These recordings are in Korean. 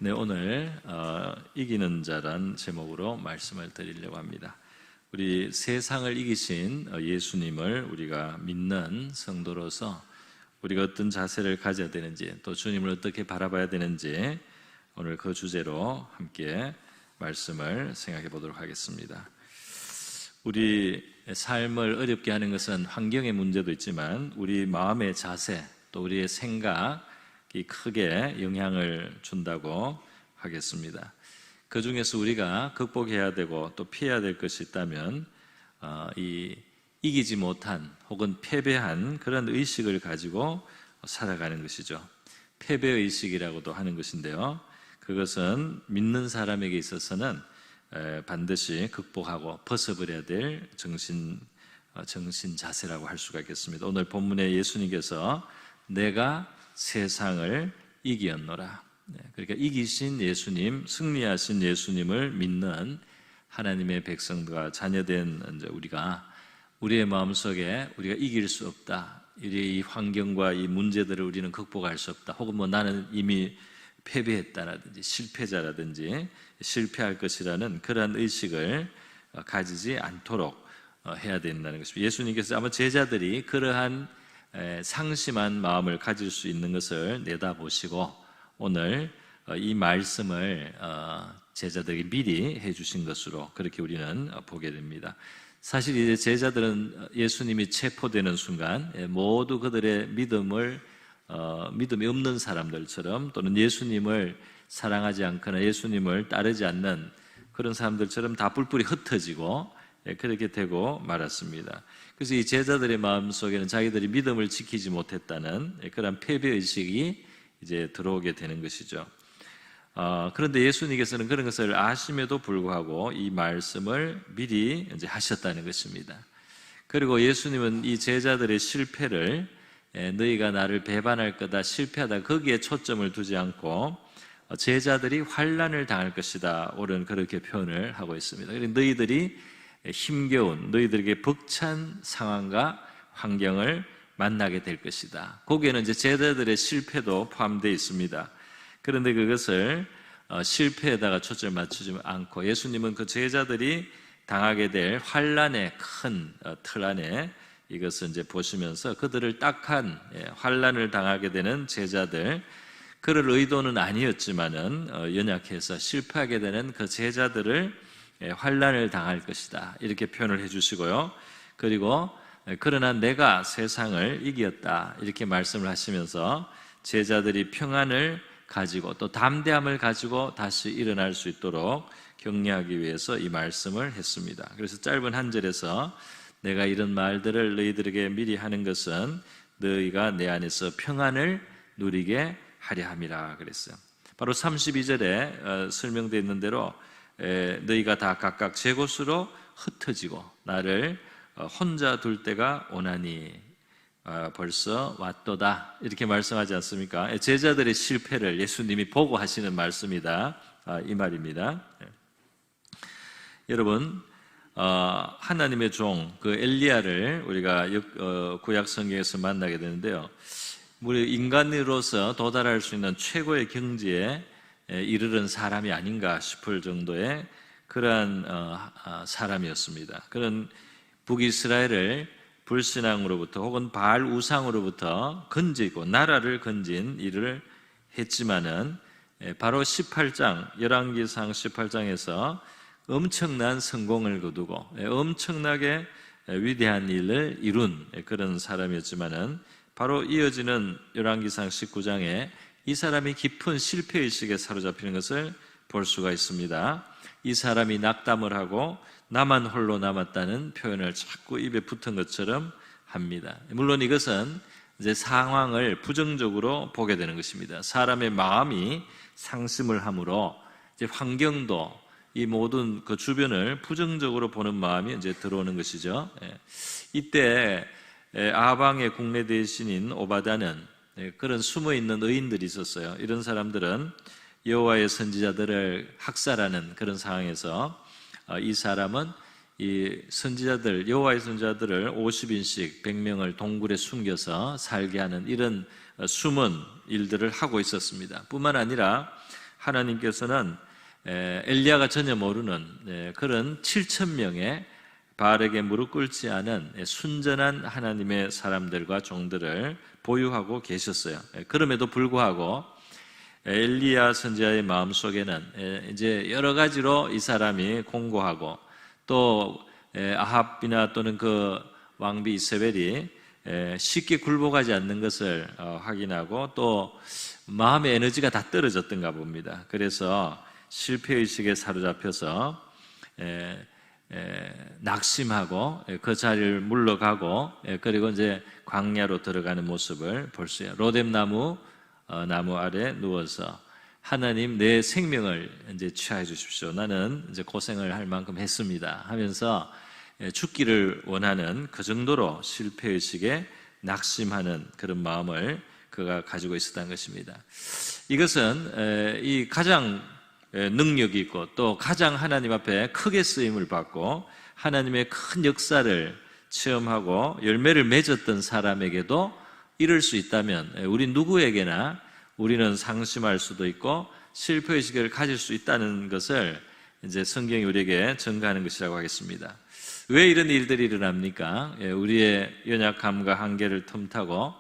네, 오늘 이기는 자란 제목으로 말씀을 드리려고 합니다. 우리 세상을 이기신 예수님을 우리가 믿는 성도로서 우리가 어떤 자세를 가져야 되는지, 또 주님을 어떻게 바라봐야 되는지 오늘 그 주제로 함께 말씀을 생각해 보도록 하겠습니다. 우리 삶을 어렵게 하는 것은 환경의 문제도 있지만 우리 마음의 자세, 또 우리의 생각이 크게 영향을 준다고 하겠습니다. 그 중에서 우리가 극복해야 되고 또 피해야 될 것이 있다면 이기지 못한 혹은 패배한 그런 의식을 가지고 살아가는 것이죠. 패배의식이라고도 하는 것인데요, 그것은 믿는 사람에게 있어서는 반드시 극복하고 벗어버려야 될 정신 자세라고 할 수가 있겠습니다. 오늘 본문에 예수님께서 내가 세상을 이기었노라. 그러니까 이기신 예수님, 승리하신 예수님을 믿는 하나님의 백성과 자녀된 우리가 우리의 마음속에 우리가 이길 수 없다, 이 환경과 이 문제들을 우리는 극복할 수 없다, 혹은 나는 이미 패배했다라든지 실패자라든지 실패할 것이라는 그러한 의식을 가지지 않도록 해야 된다는 것입니다. 예수님께서 아마 제자들이 그러한 상심한 마음을 가질 수 있는 것을 내다보시고 오늘 이 말씀을 제자들에게 미리 해주신 것으로 그렇게 우리는 보게 됩니다. 사실 이제 제자들은 예수님이 체포되는 순간 모두 그들의 믿음이 없는 사람들처럼, 또는 예수님을 사랑하지 않거나 예수님을 따르지 않는 그런 사람들처럼 다 뿔뿔이 흩어지고 그렇게 되고 말았습니다. 그래서 이 제자들의 마음속에는 자기들이 믿음을 지키지 못했다는 그런 패배의식이 이제 들어오게 되는 것이죠. 그런데 예수님께서는 그런 것을 아심에도 불구하고 이 말씀을 미리 이제 하셨다는 것입니다. 그리고 예수님은 이 제자들의 실패를 너희가 나를 배반할 거다, 실패하다, 거기에 초점을 두지 않고 제자들이 환난을 당할 것이다, 옳은 그렇게 표현을 하고 있습니다. 그래서 너희들이 힘겨운, 너희들에게 벅찬 상황과 환경을 만나게 될 것이다. 거기에는 이제 제자들의 실패도 포함되어 있습니다. 그런데 그것을 실패에다가 초점을 맞추지 않고 예수님은 그 제자들이 당하게 될 환난의 큰 틀 안에 이것을 이제 보시면서 그들을 딱한 환난을 당하게 되는 제자들, 그럴 의도는 아니었지만은 연약해서 실패하게 되는 그 제자들을 환난을 당할 것이다, 이렇게 표현을 해주시고요. 그리고 그러나 내가 세상을 이겼다, 이렇게 말씀을 하시면서 제자들이 평안을 가지고 또 담대함을 가지고 다시 일어날 수 있도록 격려하기 위해서 이 말씀을 했습니다. 그래서 짧은 한 절에서 내가 이런 말들을 너희들에게 미리 하는 것은 너희가 내 안에서 평안을 누리게 하려 함이라 그랬어요. 바로 32절에 설명되어 있는 대로 너희가 다 각각 제 곳으로 흩어지고 나를 혼자 둘 때가 오나니 벌써 왔도다, 이렇게 말씀하지 않습니까? 제자들의 실패를 예수님이 보고 하시는 말씀이다, 이 말입니다. 여러분, 하나님의 종 그 엘리야를 우리가 구약 성경에서 만나게 되는데요, 우리 인간으로서 도달할 수 있는 최고의 경지에 이르는 사람이 아닌가 싶을 정도의 그러한 사람이었습니다. 그런 북이스라엘을 불신앙으로부터 혹은 바알 우상으로부터 건지고 나라를 건진 일을 했지만은 바로 18장 열왕기상 18장에서 엄청난 성공을 거두고 엄청나게 위대한 일을 이룬 그런 사람이었지만은 바로 이어지는 열왕기상 19장에 이 사람이 깊은 실패의식에 사로잡히는 것을 볼 수가 있습니다. 이 사람이 낙담을 하고 나만 홀로 남았다는 표현을 자꾸 입에 붙은 것처럼 합니다. 물론 이것은 이제 상황을 부정적으로 보게 되는 것입니다. 사람의 마음이 상심을 함으로 이제 환경도 이 모든 그 주변을 부정적으로 보는 마음이 이제 들어오는 것이죠. 이때 아방의 국내 대신인 오바다는 그런 숨어있는 의인들이 있었어요. 이런 사람들은 여호와의 선지자들을 학살하는 그런 상황에서 이 사람은 이 선지자들, 여호와의 선지자들을 50인씩 100명을 동굴에 숨겨서 살게 하는 이런 숨은 일들을 하고 있었습니다. 뿐만 아니라 하나님께서는 엘리야가 전혀 모르는 그런 7,000명의 바알에게 무릎 꿇지 않은 순전한 하나님의 사람들과 종들을 보유하고 계셨어요. 그럼에도 불구하고 엘리야 선지자의 마음속에는 이제 여러 가지로 이 사람이 공고하고 또 아합이나 또는 그 왕비 이세벨이 쉽게 굴복하지 않는 것을 확인하고 또 마음의 에너지가 다 떨어졌던가 봅니다. 그래서 실패의식에 사로잡혀서 낙심하고 그 자리를 물러가고 그리고 이제 광야로 들어가는 모습을 볼 수 있어요. 로뎀나무 나무 아래 누워서 하나님 내 생명을 이제 취하해 주십시오. 나는 이제 고생을 할 만큼 했습니다 하면서 죽기를 원하는 그 정도로 실패의식에 낙심하는 그런 마음을 그가 가지고 있었다는 것입니다. 이것은 이 가장 능력이 있고 또 가장 하나님 앞에 크게 쓰임을 받고 하나님의 큰 역사를 체험하고 열매를 맺었던 사람에게도 이럴 수 있다면 우리 누구에게나 우리는 상심할 수도 있고 실패의식을 가질 수 있다는 것을 이제 성경이 우리에게 증거하는 것이라고 하겠습니다. 왜 이런 일들이 일어납니까? 우리의 연약함과 한계를 틈타고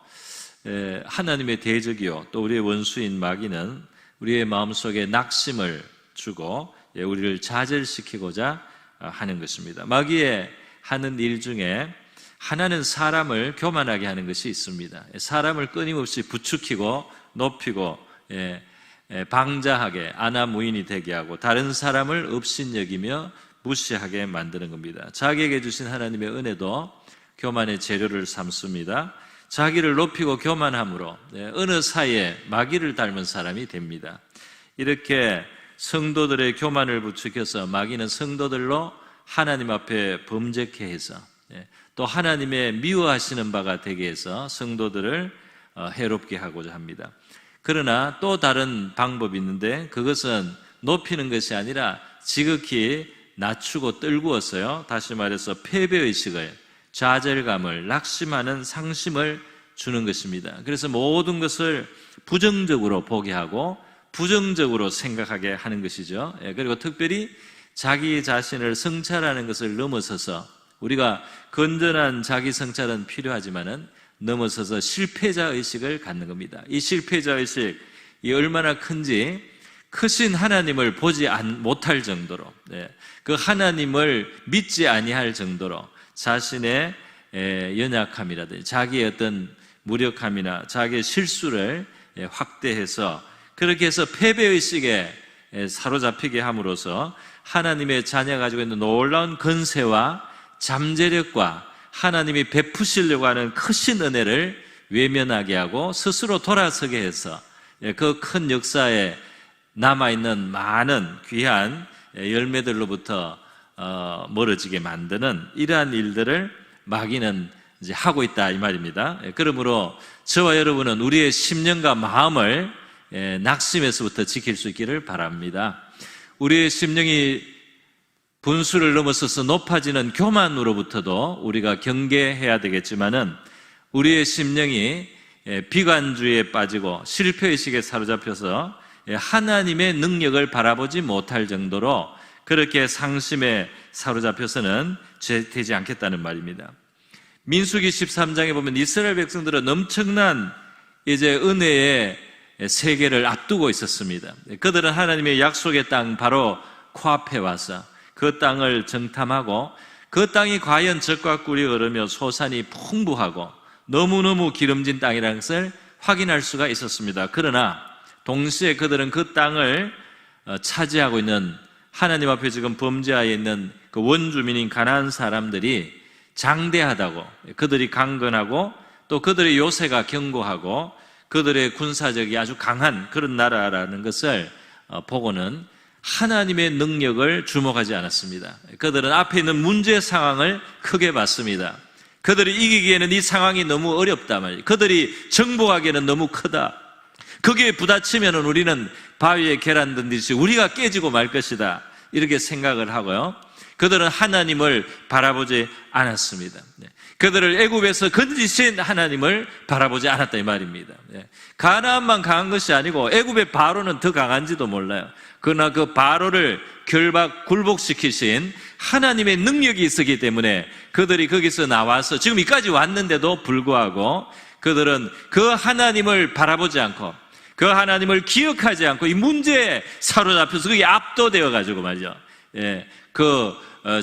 하나님의 대적이요 또 우리의 원수인 마귀는 우리의 마음속에 낙심을 주고 우리를 좌절시키고자 하는 것입니다. 마귀의 하는 일 중에 하나는 사람을 교만하게 하는 것이 있습니다. 사람을 끊임없이 부추기고 높이고 방자하게 아나무인이 되게 하고 다른 사람을 업신여기며 무시하게 만드는 겁니다. 자기에게 주신 하나님의 은혜도 교만의 재료를 삼습니다. 자기를 높이고 교만함으로 어느 사이에 마귀를 닮은 사람이 됩니다. 이렇게 성도들의 교만을 부추겨서 마귀는 성도들로 하나님 앞에 범죄케 해서 또 하나님의 미워하시는 바가 되게 해서 성도들을 해롭게 하고자 합니다. 그러나 또 다른 방법이 있는데 그것은 높이는 것이 아니라 지극히 낮추고 떨구어서요, 다시 말해서 패배의식을, 좌절감을, 낙심하는 상심을 주는 것입니다. 그래서 모든 것을 부정적으로 보게 하고 부정적으로 생각하게 하는 것이죠. 그리고 특별히 자기 자신을 성찰하는 것을 넘어서서 우리가 건전한 자기 성찰은 필요하지만은 넘어서서 실패자 의식을 갖는 겁니다. 이 실패자 의식이 얼마나 큰지 크신 하나님을 보지 못할 정도로 그 하나님을 믿지 아니할 정도로 자신의 연약함이라든지 자기의 어떤 무력함이나 자기의 실수를 확대해서 그렇게 해서 패배의식에 사로잡히게 함으로써 하나님의 자녀가 가지고 있는 놀라운 건세와 잠재력과 하나님이 베푸시려고 하는 크신 은혜를 외면하게 하고 스스로 돌아서게 해서 그 큰 역사에 남아있는 많은 귀한 열매들로부터 멀어지게 만드는 이러한 일들을 마귀는 이제 하고 있다 이 말입니다. 그러므로 저와 여러분은 우리의 심령과 마음을 낙심에서부터 지킬 수 있기를 바랍니다. 우리의 심령이 분수를 넘어서서 높아지는 교만으로부터도 우리가 경계해야 되겠지만은 우리의 심령이 비관주의에 빠지고 실패의식에 사로잡혀서 하나님의 능력을 바라보지 못할 정도로 그렇게 상심에 사로잡혀서는 되지 않겠다는 말입니다. 민수기 13장에 보면 이스라엘 백성들은 엄청난 이제 은혜의 세계를 앞두고 있었습니다. 그들은 하나님의 약속의 땅 바로 코앞에 와서 그 땅을 정탐하고 그 땅이 과연 젖과 꿀이 흐르며 소산이 풍부하고 너무너무 기름진 땅이라는 것을 확인할 수가 있었습니다. 그러나 동시에 그들은 그 땅을 차지하고 있는 하나님 앞에 지금 범죄하에 있는 그 원주민인 가나안 사람들이 장대하다고, 그들이 강건하고 또 그들의 요새가 견고하고 그들의 군사력이 아주 강한 그런 나라라는 것을 보고는 하나님의 능력을 주목하지 않았습니다. 그들은 앞에 있는 문제 상황을 크게 봤습니다. 그들이 이기기에는 이 상황이 너무 어렵다 말이에요. 그들이 정복하기에는 너무 크다. 거기에 부딪히면 우리는 바위에 계란 던듯이 우리가 깨지고 말 것이다 이렇게 생각을 하고요, 그들은 하나님을 바라보지 않았습니다. 그들을 애굽에서 건지신 하나님을 바라보지 않았다 이 말입니다. 가나안만 강한 것이 아니고 애굽의 바로는 더 강한지도 몰라요. 그러나 그 바로를 굴복시키신 하나님의 능력이 있었기 때문에 그들이 거기서 나와서 지금 여기까지 왔는데도 불구하고 그들은 그 하나님을 바라보지 않고 그 하나님을 기억하지 않고 이 문제에 사로잡혀서 그게 압도되어 가지고 말이죠.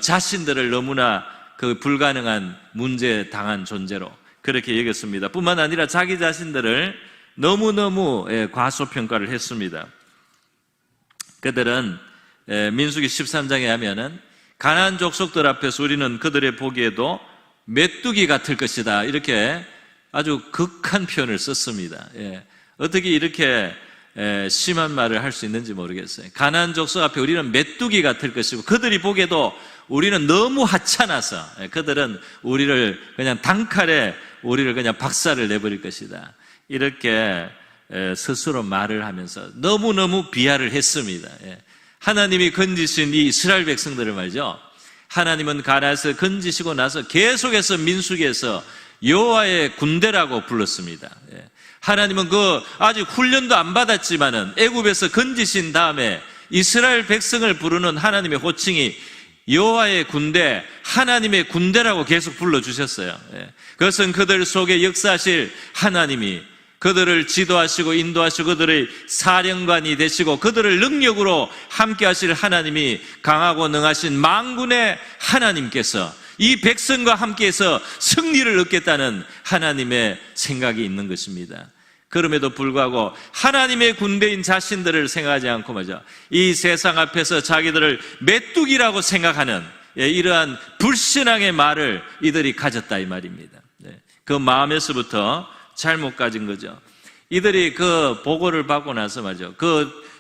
자신들을 너무나 그 불가능한 문제에 당한 존재로 그렇게 여겼습니다. 뿐만 아니라 자기 자신들을 너무너무 과소평가를 했습니다. 그들은 민수기 13장에 하면은 가나안 족속들 앞에서 우리는 그들의 보기에도 메뚜기 같을 것이다 이렇게 아주 극한 표현을 썼습니다. 어떻게 이렇게 심한 말을 할 수 있는지 모르겠어요. 가나안 족속 앞에 우리는 메뚜기 같을 것이고 그들이 보기에도 우리는 너무 하찮아서 그들은 우리를 그냥 단칼에 우리를 그냥 박살을 내버릴 것이다 이렇게 스스로 말을 하면서 너무너무 비하를 했습니다. 하나님이 건지신 이 이스라엘 백성들을 말이죠, 하나님은 가나안에서 건지시고 나서 계속해서 민수기에서 여호와의 군대라고 불렀습니다. 하나님은 아직 훈련도 안 받았지만은 애굽에서 건지신 다음에 이스라엘 백성을 부르는 하나님의 호칭이 여호와의 군대, 하나님의 군대라고 계속 불러주셨어요. 그것은 그들 속에 역사하실 하나님이 그들을 지도하시고 인도하시고 그들의 사령관이 되시고 그들을 능력으로 함께 하실 하나님이 강하고 능하신 만군의 하나님께서 이 백성과 함께해서 승리를 얻겠다는 하나님의 생각이 있는 것입니다. 그럼에도 불구하고 하나님의 군대인 자신들을 생각하지 않고 말이죠, 이 세상 앞에서 자기들을 메뚜기라고 생각하는 이러한 불신앙의 말을 이들이 가졌다 이 말입니다. 그 마음에서부터 잘못 가진 거죠. 이들이 그 보고를 받고 나서 말이죠,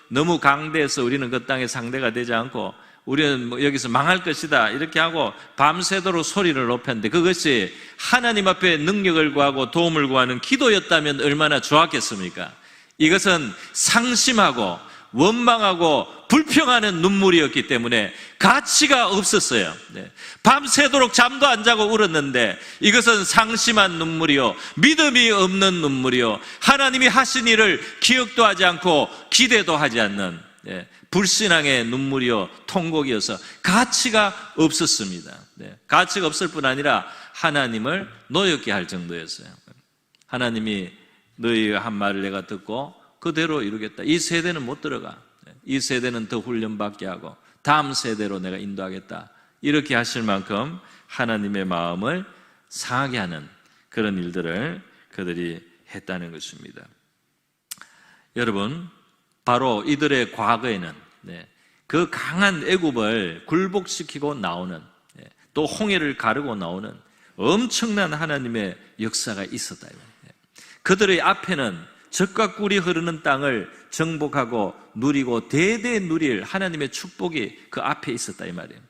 너무 강대해서 우리는 그 땅의 상대가 되지 않고 우리는 여기서 망할 것이다 이렇게 하고 밤새도록 소리를 높였는데 그것이 하나님 앞에 능력을 구하고 도움을 구하는 기도였다면 얼마나 좋았겠습니까? 이것은 상심하고 원망하고 불평하는 눈물이었기 때문에 가치가 없었어요. 밤새도록 잠도 안 자고 울었는데 이것은 상심한 눈물이요, 믿음이 없는 눈물이요, 하나님이 하신 일을 기억도 하지 않고 기대도 하지 않는 불신앙의 눈물이요, 통곡이어서 가치가 없었습니다. 가치가 없을 뿐 아니라 하나님을 노엽게 할 정도였어요. 하나님이 너희가 한 말을 내가 듣고 그대로 이루겠다. 이 세대는 못 들어가. 이 세대는 더 훈련받게 하고 다음 세대로 내가 인도하겠다. 이렇게 하실 만큼 하나님의 마음을 상하게 하는 그런 일들을 그들이 했다는 것입니다. 여러분, 바로 이들의 과거에는 그 강한 애굽을 굴복시키고 나오는, 또 홍해를 가르고 나오는 엄청난 하나님의 역사가 있었다. 그들의 앞에는 젖과 꿀이 흐르는 땅을 정복하고 누리고 대대 누릴 하나님의 축복이 그 앞에 있었다 이 말이에요.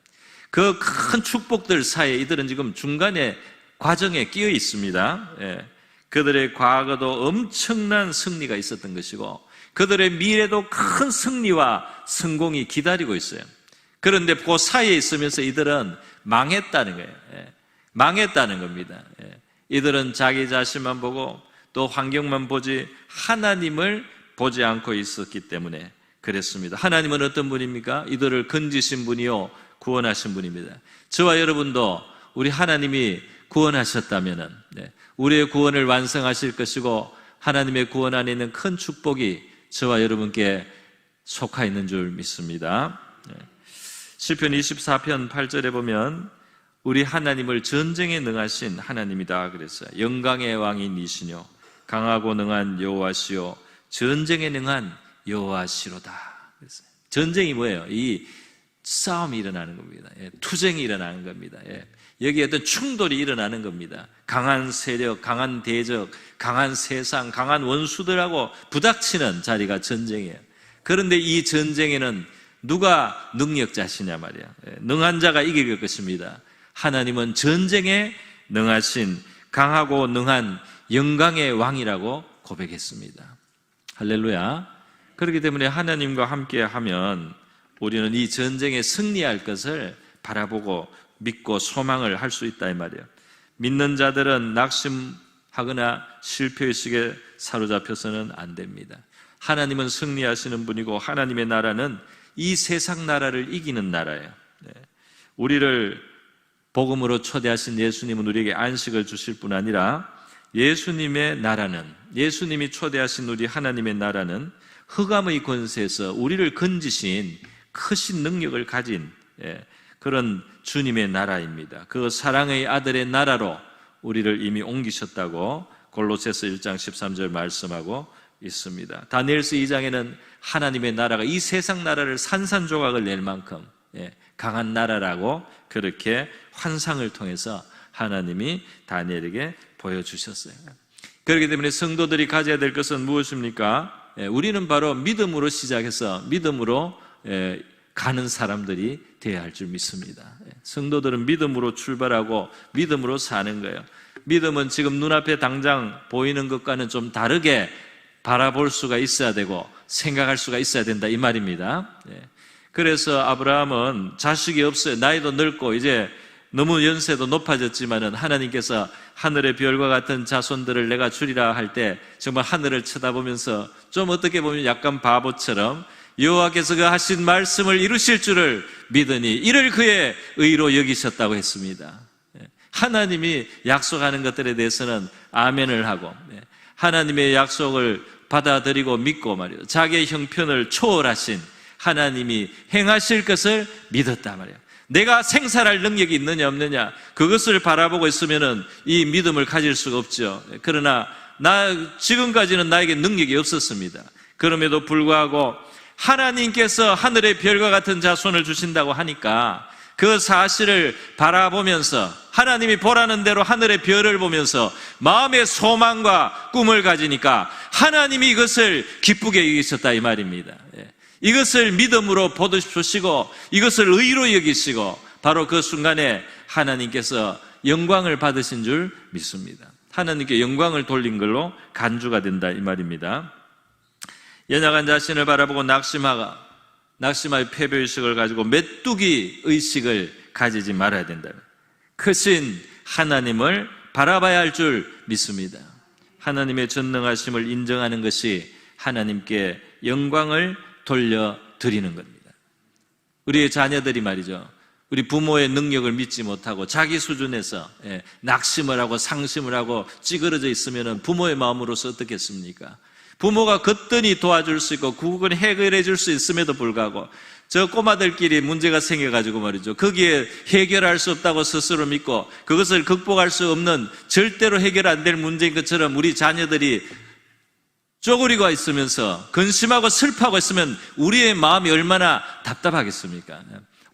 그 큰 축복들 사이에 이들은 지금 중간에 과정에 끼어 있습니다. 그들의 과거도 엄청난 승리가 있었던 것이고 그들의 미래도 큰 승리와 성공이 기다리고 있어요. 그런데 그 사이에 있으면서 이들은 망했다는 거예요. 망했다는 겁니다. 이들은 자기 자신만 보고 또 환경만 보지 하나님을 보지 않고 있었기 때문에 그랬습니다. 하나님은 어떤 분입니까? 이들을 건지신 분이요, 구원하신 분입니다. 저와 여러분도 우리 하나님이 구원하셨다면 우리의 구원을 완성하실 것이고 하나님의 구원 안에 있는 큰 축복이 저와 여러분께 속하 있는 줄 믿습니다. 시편 24편 8절에 보면 우리 하나님을 전쟁에 능하신 하나님이다 그랬어요. 영광의 왕이 니시뇨 강하고 능한 여호와시요 전쟁에 능한 여호와시로다 그랬어요. 전쟁이 뭐예요? 이 싸움이 일어나는 겁니다. 투쟁이 일어나는 겁니다. 여기에 어떤 충돌이 일어나는 겁니다. 강한 세력, 강한 대적, 강한 세상, 강한 원수들하고 부닥치는 자리가 전쟁이에요. 그런데 이 전쟁에는 누가 능력자시냐 말이야. 능한 자가 이길 것입니다. 하나님은 전쟁에 능하신 강하고 능한 영광의 왕이라고 고백했습니다. 할렐루야. 그렇기 때문에 하나님과 함께 하면 우리는 이 전쟁에 승리할 것을 바라보고 믿고 소망을 할 수 있다 이 말이에요. 믿는 자들은 낙심하거나 실패의식에 사로잡혀서는 안 됩니다. 하나님은 승리하시는 분이고 하나님의 나라는 이 세상 나라를 이기는 나라예요. 우리를 복음으로 초대하신 예수님은 우리에게 안식을 주실 뿐 아니라 예수님의 나라는, 예수님이 초대하신 우리 하나님의 나라는 흑암의 권세에서 우리를 건지신 크신 능력을 가진 그런 주님의 나라입니다. 그 사랑의 아들의 나라로 우리를 이미 옮기셨다고 골로새서 1장 13절 말씀하고 있습니다. 다니엘서 2장에는 하나님의 나라가 이 세상 나라를 산산조각을 낼 만큼 강한 나라라고 그렇게 환상을 통해서 하나님이 다니엘에게 보여주셨어요. 그렇기 때문에 성도들이 가져야 될 것은 무엇입니까? 우리는 바로 믿음으로 시작해서 믿음으로 가는 사람들이 되어야 할 줄 믿습니다. 성도들은 믿음으로 출발하고 믿음으로 사는 거예요. 믿음은 지금 눈앞에 당장 보이는 것과는 좀 다르게 바라볼 수가 있어야 되고 생각할 수가 있어야 된다 이 말입니다. 그래서 아브라함은 자식이 없어요. 나이도 늙고 이제 너무 연세도 높아졌지만은 하나님께서 하늘의 별과 같은 자손들을 내가 주리라 할 때 정말 하늘을 쳐다보면서 좀 어떻게 보면 약간 바보처럼 여호와께서 그 하신 말씀을 이루실 줄을 믿으니 이를 그의 의로 여기셨다고 했습니다. 하나님이 약속하는 것들에 대해서는 아멘을 하고 하나님의 약속을 받아들이고 믿고 말이에요. 자기의 형편을 초월하신 하나님이 행하실 것을 믿었다 말이에요. 내가 생살할 능력이 있느냐 없느냐 그것을 바라보고 있으면은 이 믿음을 가질 수가 없죠. 그러나 지금까지는 나에게 능력이 없었습니다. 그럼에도 불구하고 하나님께서 하늘의 별과 같은 자손을 주신다고 하니까 그 사실을 바라보면서 하나님이 보라는 대로 하늘의 별을 보면서 마음의 소망과 꿈을 가지니까 하나님이 이것을 기쁘게 여기셨다 이 말입니다. 이것을 믿음으로 보시고 이것을 의로 여기시고 바로 그 순간에 하나님께서 영광을 받으신 줄 믿습니다. 하나님께 영광을 돌린 걸로 간주가 된다 이 말입니다. 연약한 자신을 바라보고 낙심하여 패배의식을 가지고 메뚜기 의식을 가지지 말아야 된다. 크신 하나님을 바라봐야 할 줄 믿습니다. 하나님의 전능하심을 인정하는 것이 하나님께 영광을 돌려드리는 겁니다. 우리의 자녀들이 말이죠, 우리 부모의 능력을 믿지 못하고 자기 수준에서 낙심을 하고 상심을 하고 찌그러져 있으면 부모의 마음으로서 어떻겠습니까? 부모가 거뜬히 도와줄 수 있고 구국은 해결해 줄 수 있음에도 불구하고 저 꼬마들끼리 문제가 생겨가지고 말이죠, 거기에 해결할 수 없다고 스스로 믿고 그것을 극복할 수 없는 절대로 해결 안 될 문제인 것처럼 우리 자녀들이 쪼그리고 있으면서 근심하고 슬퍼하고 있으면 우리의 마음이 얼마나 답답하겠습니까?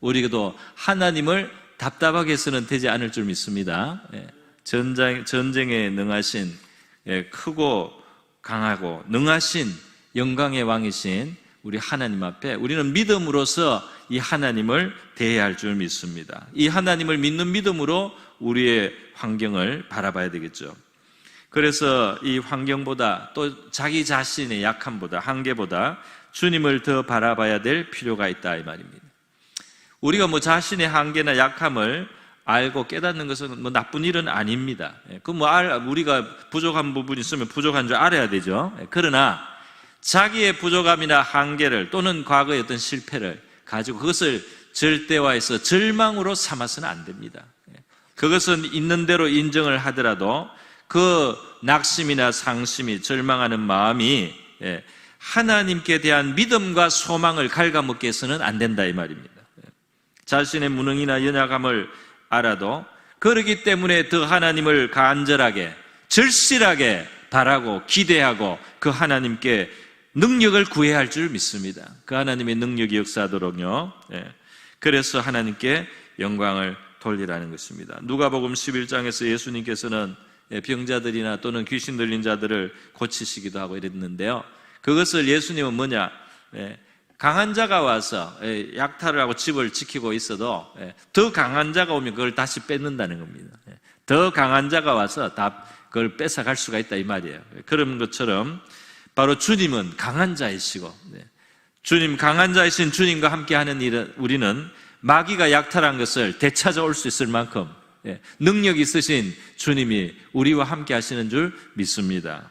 우리도 하나님을 답답하게 해서는 되지 않을 줄 믿습니다. 전쟁에 능하신 크고 강하고 능하신 영광의 왕이신 우리 하나님 앞에 우리는 믿음으로서 이 하나님을 대해야 할 줄 믿습니다. 이 하나님을 믿는 믿음으로 우리의 환경을 바라봐야 되겠죠. 그래서 이 환경보다 또 자기 자신의 약함보다 한계보다 주님을 더 바라봐야 될 필요가 있다 이 말입니다. 우리가 자신의 한계나 약함을 알고 깨닫는 것은 나쁜 일은 아닙니다. 우리가 부족한 부분이 있으면 부족한 줄 알아야 되죠. 그러나 자기의 부족함이나 한계를 또는 과거의 어떤 실패를 가지고 그것을 절대화해서 절망으로 삼아서는 안 됩니다. 그것은 있는 대로 인정을 하더라도 그 낙심이나 상심이 절망하는 마음이 하나님께 대한 믿음과 소망을 갉아먹게 해서는 안 된다 이 말입니다. 자신의 무능이나 연약함을 알아도 그러기 때문에 더 하나님을 간절하게 절실하게 바라고 기대하고 그 하나님께 능력을 구해야 할 줄 믿습니다. 그 하나님의 능력이 역사하도록요. 그래서 하나님께 영광을 돌리라는 것입니다. 누가복음 11장에서 예수님께서는 병자들이나 또는 귀신 들린 자들을 고치시기도 하고 이랬는데요, 그것을 예수님은 뭐냐, 강한 자가 와서 약탈을 하고 집을 지키고 있어도 더 강한 자가 오면 그걸 다시 뺏는다는 겁니다. 더 강한 자가 와서 다 그걸 뺏어갈 수가 있다 이 말이에요. 그런 것처럼 바로 주님은 강한 자이시고 주님 강한 자이신 주님과 함께하는 일은 우리는 마귀가 약탈한 것을 되찾아올 수 있을 만큼 능력 있으신 주님이 우리와 함께 하시는 줄 믿습니다.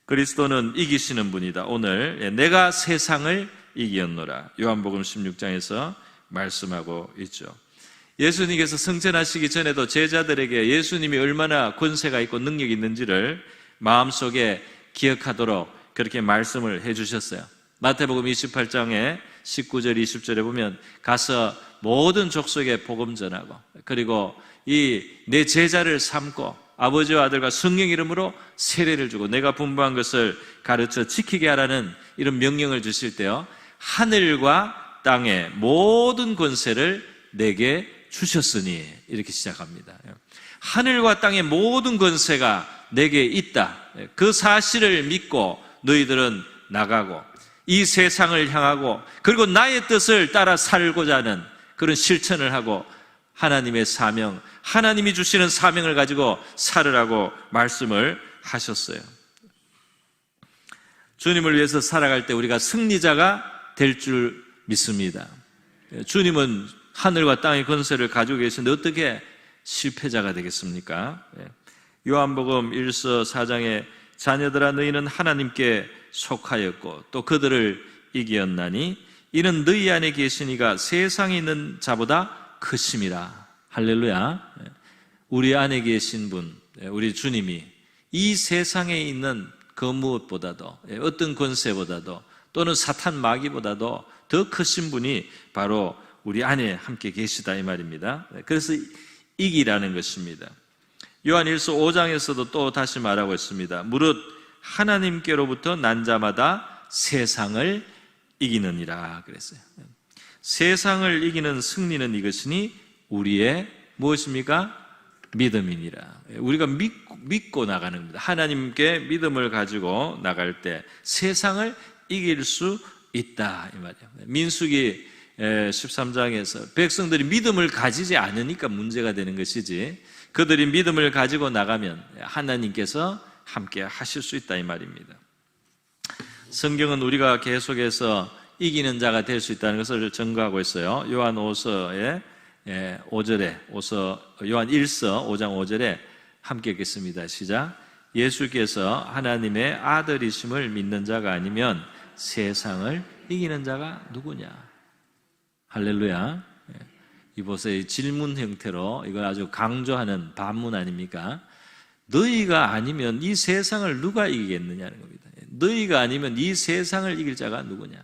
그리스도는 이기시는 분이다. 오늘 내가 세상을 이기었노라. 요한복음 16장에서 말씀하고 있죠. 예수님께서 승천하시기 전에도 제자들에게 예수님이 얼마나 권세가 있고 능력이 있는지를 마음속에 기억하도록 그렇게 말씀을 해주셨어요. 마태복음 28장에 19절 20절에 보면 가서 모든 족속에 복음 전하고 그리고 이 내 제자를 삼고 아버지와 아들과 성령 이름으로 세례를 주고 내가 분부한 것을 가르쳐 지키게 하라는 이런 명령을 주실 때요, 하늘과 땅의 모든 권세를 내게 주셨으니 이렇게 시작합니다. 하늘과 땅의 모든 권세가 내게 있다. 그 사실을 믿고 너희들은 나가고 이 세상을 향하고 그리고 나의 뜻을 따라 살고자 하는 그런 실천을 하고 하나님의 사명, 하나님이 주시는 사명을 가지고 살으라고 말씀을 하셨어요. 주님을 위해서 살아갈 때 우리가 승리자가 될 줄 믿습니다. 주님은 하늘과 땅의 권세를 가지고 계시는데 어떻게 실패자가 되겠습니까? 요한복음 1서 4장에 자녀들아 너희는 하나님께 속하였고 또 그들을 이기었나니 이는 너희 안에 계시니가 세상에 있는 자보다 크심이라. 할렐루야. 우리 안에 계신 분, 우리 주님이 이 세상에 있는 그 무엇보다도 어떤 권세보다도 또는 사탄 마귀보다도 더 크신 분이 바로 우리 안에 함께 계시다 이 말입니다. 그래서 이기라는 것입니다. 요한 1서 5장에서도 또 다시 말하고 있습니다. 무릇 하나님께로부터 난 자마다 세상을 이기느니라 그랬어요. 세상을 이기는 승리는 이것이니 우리의 무엇입니까? 믿음이니라. 우리가 믿고 나가는 겁니다. 하나님께 믿음을 가지고 나갈 때 세상을 이길 수 있다 이 말이에요. 민수기 13장에서 백성들이 믿음을 가지지 않으니까 문제가 되는 것이지 그들이 믿음을 가지고 나가면 하나님께서 함께 하실 수 있다 이 말입니다. 성경은 우리가 계속해서 이기는 자가 될 수 있다는 것을 증거하고 있어요. 요한 5서의 5절에 요한 1서 5장 5절에 함께 읽겠습니다. 시작. 예수께서 하나님의 아들이심을 믿는 자가 아니면 세상을 이기는 자가 누구냐? 할렐루야. 이보세요. 질문 형태로 이걸 아주 강조하는 반문 아닙니까? 너희가 아니면 이 세상을 누가 이기겠느냐는 겁니다. 너희가 아니면 이 세상을 이길 자가 누구냐?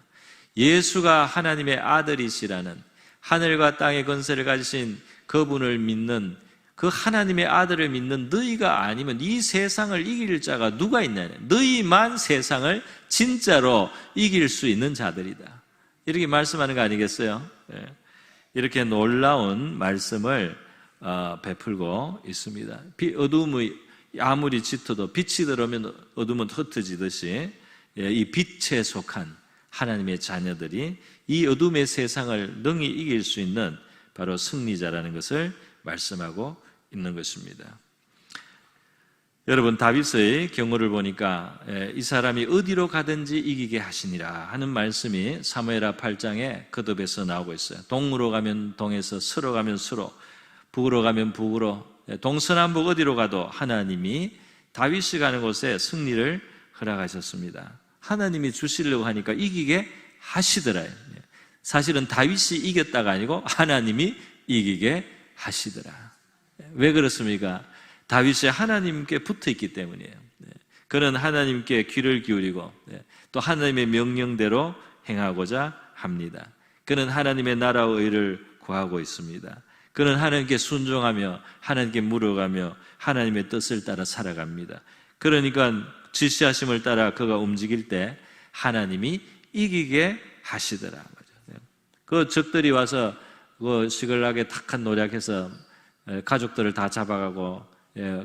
예수가 하나님의 아들이시라는 하늘과 땅의 권세를 가지신 그분을 믿는 그 하나님의 아들을 믿는 너희가 아니면 이 세상을 이길 자가 누가 있느냐? 너희만 세상을 진짜로 이길 수 있는 자들이다. 이렇게 말씀하는 거 아니겠어요? 이렇게 놀라운 말씀을 베풀고 있습니다. 어둠이 아무리 짙어도 빛이 들어오면 어둠은 흩어지듯이 이 빛에 속한 하나님의 자녀들이 이 어둠의 세상을 능히 이길 수 있는 바로 승리자라는 것을 말씀하고 있는 것입니다. 여러분 다윗의 경우를 보니까 이 사람이 어디로 가든지 이기게 하시니라 하는 말씀이 사무엘하 8장에 거듭해서 나오고 있어요. 동으로 가면 동에서 서로 가면 서로 북으로 가면 북으로 동서남북 어디로 가도 하나님이 다윗이 가는 곳에 승리를 허락하셨습니다. 하나님이 주시려고 하니까 이기게 하시더라요. 사실은 다윗이 이겼다가 아니고 하나님이 이기게 하시더라. 왜 그렇습니까? 다윗이 하나님께 붙어 있기 때문이에요. 그는 하나님께 귀를 기울이고 또 하나님의 명령대로 행하고자 합니다. 그는 하나님의 나라의 의를 구하고 있습니다. 그는 하나님께 순종하며 하나님께 물어가며 하나님의 뜻을 따라 살아갑니다. 그러니까 지시하심을 따라 그가 움직일 때 하나님이 이기게 하시더라. 그 적들이 와서 그 시글락에 탁한 노략해서 가족들을 다 잡아가고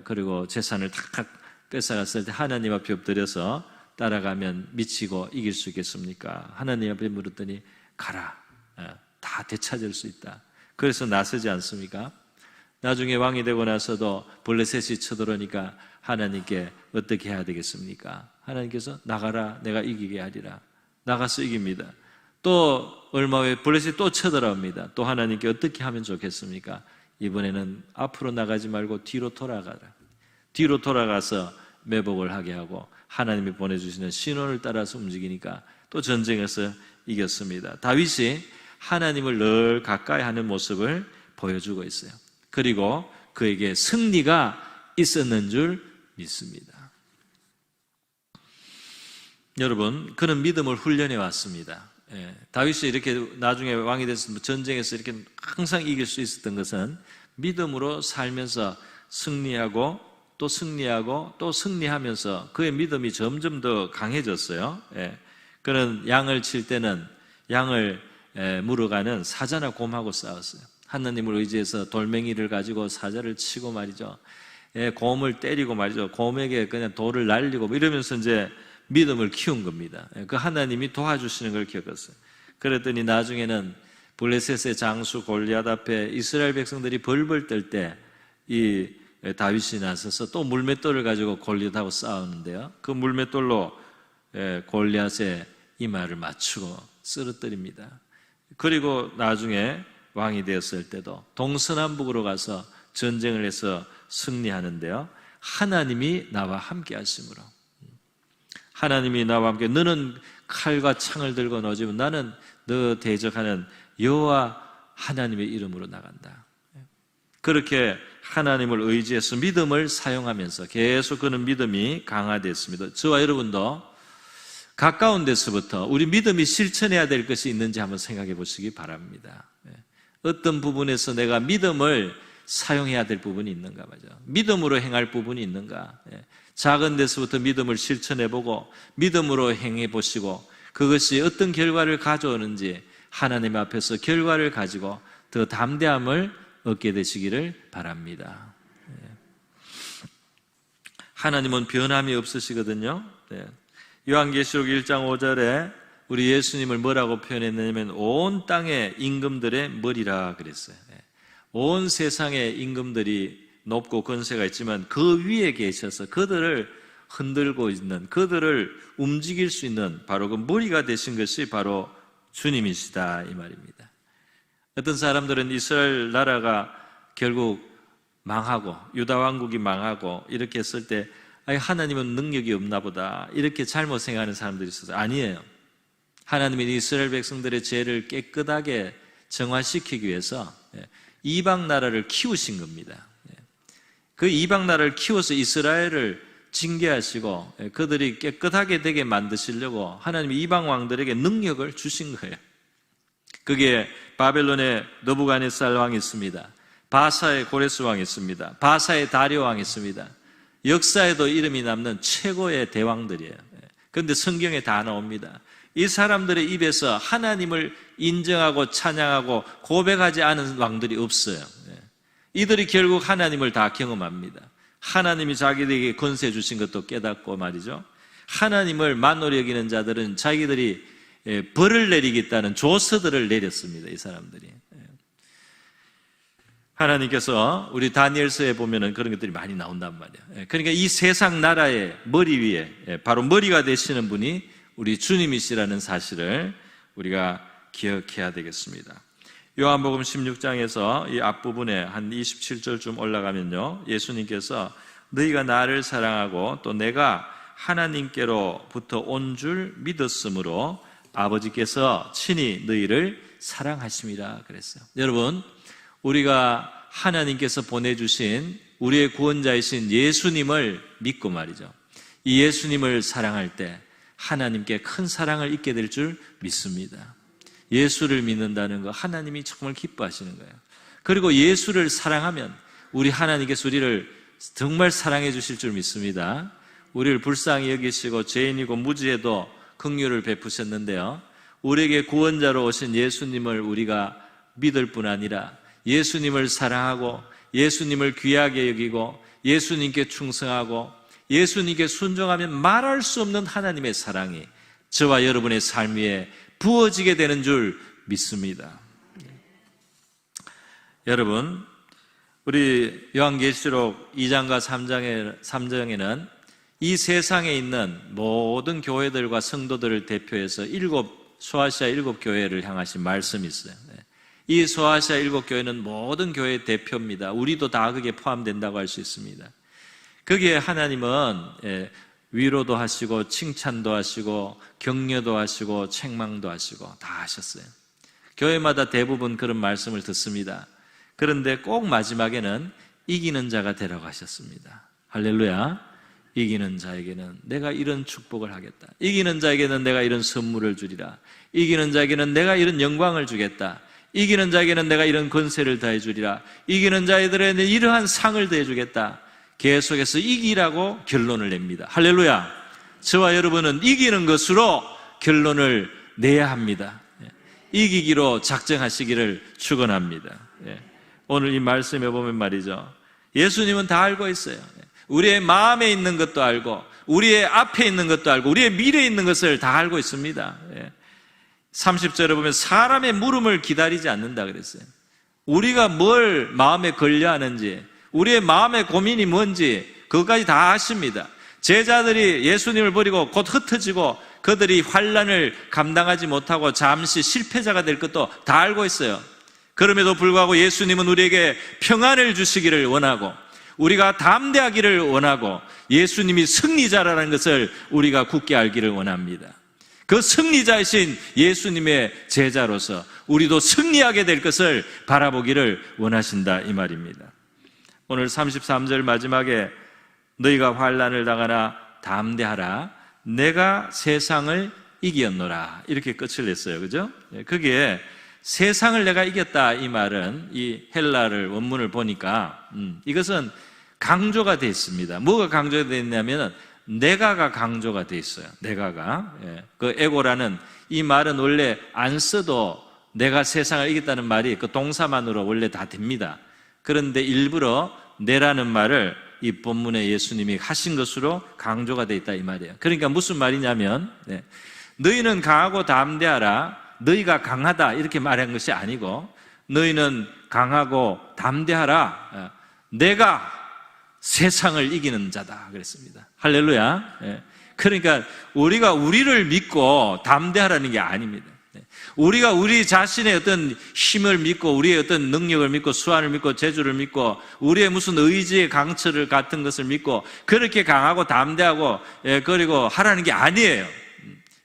그리고 재산을 탁 뺏어갔을 때 하나님 앞에 엎드려서 따라가면 미치고 이길 수 있겠습니까? 하나님 앞에 물었더니 가라. 다 되찾을 수 있다. 그래서 나서지 않습니까? 나중에 왕이 되고 나서도 블레셋이 쳐들어오니까 하나님께 어떻게 해야 되겠습니까? 하나님께서 나가라 내가 이기게 하리라. 나가서 이깁니다. 또 얼마 후에 블레셋이 또 쳐들어옵니다. 또 하나님께 어떻게 하면 좋겠습니까? 이번에는 앞으로 나가지 말고 뒤로 돌아가라. 뒤로 돌아가서 매복을 하게 하고 하나님이 보내주시는 신호를 따라서 움직이니까 또 전쟁에서 이겼습니다. 다윗이 하나님을 늘 가까이 하는 모습을 보여주고 있어요. 그리고 그에게 승리가 있었는 줄 믿습니다. 여러분, 그는 믿음을 훈련해 왔습니다. 다윗이 이렇게 나중에 왕이 돼서 전쟁에서 이렇게 항상 이길 수 있었던 것은 믿음으로 살면서 승리하고 또 승리하고 또 승리하면서 그의 믿음이 점점 더 강해졌어요. 그는 양을 칠 때는 양을 물어가는 사자나 곰하고 싸웠어요. 하나님을 의지해서 돌멩이를 가지고 사자를 치고 말이죠. 곰을 때리고 말이죠. 곰에게 그냥 돌을 날리고 이러면서 이제 믿음을 키운 겁니다. 그 하나님이 도와주시는 걸 겪었어요. 그랬더니 나중에는 블레셋의 장수 골리앗 앞에 이스라엘 백성들이 벌벌 떨 때 이 다윗이 나서서 또 물맷돌을 가지고 골리앗하고 싸우는데요. 그 물맷돌로 골리앗의 이마를 맞추고 쓰러뜨립니다. 그리고 나중에 왕이 되었을 때도 동서남북으로 가서 전쟁을 해서 승리하는데요. 하나님이 나와 함께 하심으로, 하나님이 나와 함께, 너는 칼과 창을 들고 나오지만 나는 너 대적하는 여호와 하나님의 이름으로 나간다. 그렇게 하나님을 의지해서 믿음을 사용하면서 계속 그는 믿음이 강화됐습니다. 저와 여러분도 가까운 데서부터 우리 믿음이 실천해야 될 것이 있는지 한번 생각해 보시기 바랍니다. 어떤 부분에서 내가 믿음을 사용해야 될 부분이 있는가 말이죠. 믿음으로 행할 부분이 있는가. 작은 데서부터 믿음을 실천해보고 믿음으로 행해보시고 그것이 어떤 결과를 가져오는지 하나님 앞에서 결과를 가지고 더 담대함을 얻게 되시기를 바랍니다. 하나님은 변함이 없으시거든요. 요한계시록 1장 5절에 우리 예수님을 뭐라고 표현했냐면 온 땅의 임금들의 머리라 그랬어요. 온 세상의 임금들이 높고 권세가 있지만 그 위에 계셔서 그들을 흔들고 있는, 그들을 움직일 수 있는 바로 그 머리가 되신 것이 바로 주님이시다 이 말입니다. 어떤 사람들은 이스라엘 나라가 결국 망하고 유다 왕국이 망하고 이렇게 했을 때 하나님은 능력이 없나 보다 이렇게 잘못 생각하는 사람들이 있어서 아니에요. 하나님이 이스라엘 백성들의 죄를 깨끗하게 정화시키기 위해서 이방 나라를 키우신 겁니다. 그 이방 나라를 키워서 이스라엘을 징계하시고 그들이 깨끗하게 되게 만드시려고 하나님이 이방 왕들에게 능력을 주신 거예요. 그게 바벨론의 느부갓네살 왕이 있습니다. 바사의 고레스 왕이 있습니다. 바사의 다리오 왕이 있습니다. 역사에도 이름이 남는 최고의 대왕들이에요. 그런데 성경에 다 나옵니다. 이 사람들의 입에서 하나님을 인정하고 찬양하고 고백하지 않은 왕들이 없어요. 이들이 결국 하나님을 다 경험합니다. 하나님이 자기들에게 권세 주신 것도 깨닫고 말이죠. 하나님을 만노리 여기는 자들은 자기들이 벌을 내리겠다는 조서들을 내렸습니다. 이 사람들이. 하나님께서 우리 다니엘서에 보면은 그런 것들이 많이 나온단 말이에요. 그러니까 이 세상 나라의 머리 위에 바로 머리가 되시는 분이 우리 주님이시라는 사실을 우리가 기억해야 되겠습니다. 요한복음 16장에서 이 앞부분에 한 27절쯤 올라가면요, 예수님께서 너희가 나를 사랑하고 또 내가 하나님께로부터 온 줄 믿었으므로 아버지께서 친히 너희를 사랑하심이라 그랬어요. 여러분, 우리가 하나님께서 보내주신 우리의 구원자이신 예수님을 믿고 말이죠, 이 예수님을 사랑할 때 하나님께 큰 사랑을 잊게 될 줄 믿습니다. 예수를 믿는다는 거 하나님이 정말 기뻐하시는 거예요. 그리고 예수를 사랑하면 우리 하나님께서 우리를 정말 사랑해 주실 줄 믿습니다. 우리를 불쌍히 여기시고 죄인이고 무지해도 긍휼을 베푸셨는데요, 우리에게 구원자로 오신 예수님을 우리가 믿을 뿐 아니라 예수님을 사랑하고 예수님을 귀하게 여기고 예수님께 충성하고 예수님께 순종하면 말할 수 없는 하나님의 사랑이 저와 여러분의 삶 위에 부어지게 되는 줄 믿습니다. 여러분, 우리 요한계시록 2장과 3장에는 이 세상에 있는 모든 교회들과 성도들을 대표해서 7 소아시아 7교회를 향하신 말씀이 있어요. 이 소아시아 7교회는 모든 교회의 대표입니다. 우리도 다 거기에 포함된다고 할 수 있습니다. 거기에 하나님은 위로도 하시고 칭찬도 하시고 격려도 하시고 책망도 하시고 다 하셨어요. 교회마다 대부분 그런 말씀을 듣습니다. 그런데 꼭 마지막에는 이기는 자가 되라고 하셨습니다. 할렐루야. 이기는 자에게는 내가 이런 축복을 하겠다. 이기는 자에게는 내가 이런 선물을 주리라. 이기는 자에게는 내가 이런 영광을 주겠다. 이기는 자에게는 내가 이런 권세를 더해 주리라. 이기는 자들에게는 이러한 상을 더해 주겠다. 계속해서 이기라고 결론을 냅니다. 할렐루야. 저와 여러분은 이기는 것으로 결론을 내야 합니다. 이기기로 작정하시기를 축원합니다. 오늘 이 말씀에 보면 말이죠, 예수님은 다 알고 있어요. 우리의 마음에 있는 것도 알고 우리의 앞에 있는 것도 알고 우리의 미래에 있는 것을 다 알고 있습니다. 30절에 보면 사람의 물음을 기다리지 않는다 그랬어요. 우리가 뭘 마음에 걸려하는지, 우리의 마음의 고민이 뭔지 그것까지 다 아십니다. 제자들이 예수님을 버리고 곧 흩어지고 그들이 환난을 감당하지 못하고 잠시 실패자가 될 것도 다 알고 있어요. 그럼에도 불구하고 예수님은 우리에게 평안을 주시기를 원하고 우리가 담대하기를 원하고 예수님이 승리자라는 것을 우리가 굳게 알기를 원합니다. 그 승리자이신 예수님의 제자로서 우리도 승리하게 될 것을 바라보기를 원하신다 이 말입니다. 오늘 33절 마지막에 너희가 환난을 당하나 담대하라 내가 세상을 이겼노라 이렇게 끝을 냈어요. 그죠? 거기에 세상을 내가 이겼다 이 말은 이 헬라를 원문을 보니까 이것은 강조가 되어 있습니다. 뭐가 강조가 되어 있냐면 내가가 강조가 되어 있어요. 내가가. 그 에고라는 이 말은 원래 안 써도 내가 세상을 이겼다는 말이 그 동사만으로 원래 다 됩니다. 그런데 일부러 내라는 말을 이 본문에 예수님이 하신 것으로 강조가 되어 있다 이 말이에요. 그러니까 무슨 말이냐면 너희는 강하고 담대하라 너희가 강하다 이렇게 말한 것이 아니고 너희는 강하고 담대하라 내가 세상을 이기는 자다 그랬습니다. 할렐루야. 그러니까 우리가 우리를 믿고 담대하라는 게 아닙니다. 우리가 우리 자신의 어떤 힘을 믿고 우리의 어떤 능력을 믿고 수완을 믿고 재주를 믿고 우리의 무슨 의지의 강철을 같은 것을 믿고 그렇게 강하고 담대하고 그리고 하라는 게 아니에요.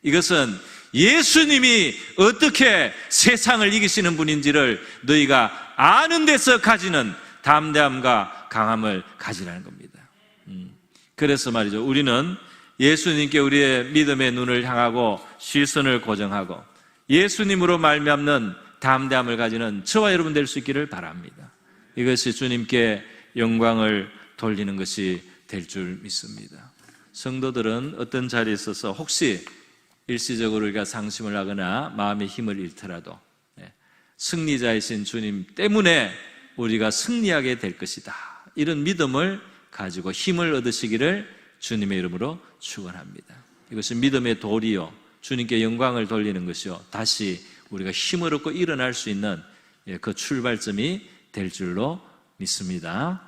이것은 예수님이 어떻게 세상을 이기시는 분인지를 너희가 아는 데서 가지는 담대함과 강함을 가지라는 겁니다. 그래서 말이죠, 우리는 예수님께 우리의 믿음의 눈을 향하고 시선을 고정하고 예수님으로 말미암는 담대함을 가지는 저와 여러분 될 수 있기를 바랍니다. 이것이 주님께 영광을 돌리는 것이 될 줄 믿습니다. 성도들은 어떤 자리에 있어서 혹시 일시적으로 우리가 상심을 하거나 마음의 힘을 잃더라도 승리자이신 주님 때문에 우리가 승리하게 될 것이다. 이런 믿음을 가지고 힘을 얻으시기를 주님의 이름으로 축원합니다. 이것이 믿음의 도리요 주님께 영광을 돌리는 것이요 다시 우리가 힘을 얻고 일어날 수 있는 그 출발점이 될 줄로 믿습니다.